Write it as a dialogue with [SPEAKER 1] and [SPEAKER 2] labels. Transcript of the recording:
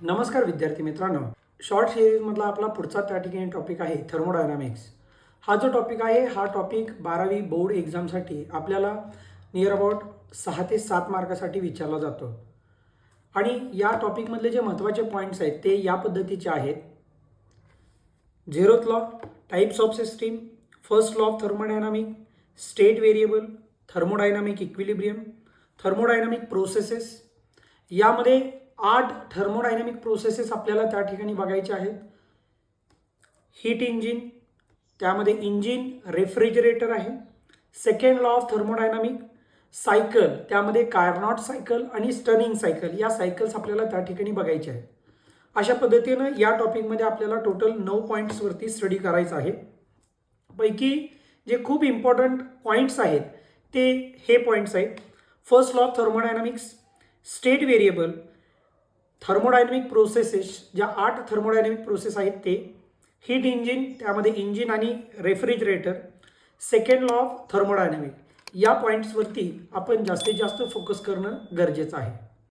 [SPEAKER 1] नमस्कार विद्यार्थी मित्रांनो, शॉर्ट सिरीजमधला आपला पुढचा त्या ठिकाणी टॉपिक आहे थर्मोडायनामिक्स. हा जो टॉपिक आहे हा टॉपिक 12वी बोर्ड एक्झामसाठी आपल्याला नियर अबाउट 6 ते 7 मार्कासाठी विचारला जातो. आणि या टॉपिकमधले जे महत्त्वाचे पॉईंट्स आहेत ते या पद्धतीचे आहेत. Zeroth law, types of system, first law of thermodynamic, state variable, thermodynamic equilibrium, thermodynamic processes. यामध्ये 8 थर्मोडायनामिक प्रोसेसेस आपल्याला त्या ठिकाणी बघायचे आहेत. हीट इंजिन, त्यामध्ये इंजिन रेफ्रिजरेटर आहे. Second law of thermodynamic cycle, त्यामध्ये कार्नॉट सायकल आणि स्टर्निंग सायकल या सायकल्स आपल्याला त्या ठिकाणी बघायचे आहेत. अशा पद्धतीनं या टॉपिकमध्ये आपल्याला टोटल 9 पॉईंट्सवरती स्टडी करायचं आहे. पैकी जे खूप इम्पॉर्टंट पॉईंट्स आहेत ते हे पॉईंट्स आहेत. First law of thermodynamics, state variable, thermodynamic processes, ज्या 8 थर्मोडायनामिक प्रोसेस आहेत ते, हीट इंजिन, त्यामध्ये इंजिन आणि refrigerator, second law of thermodynamic. या पॉईंट्सवरती आपण जास्तीत जास्त फोकस करणं गरजेचं आहे.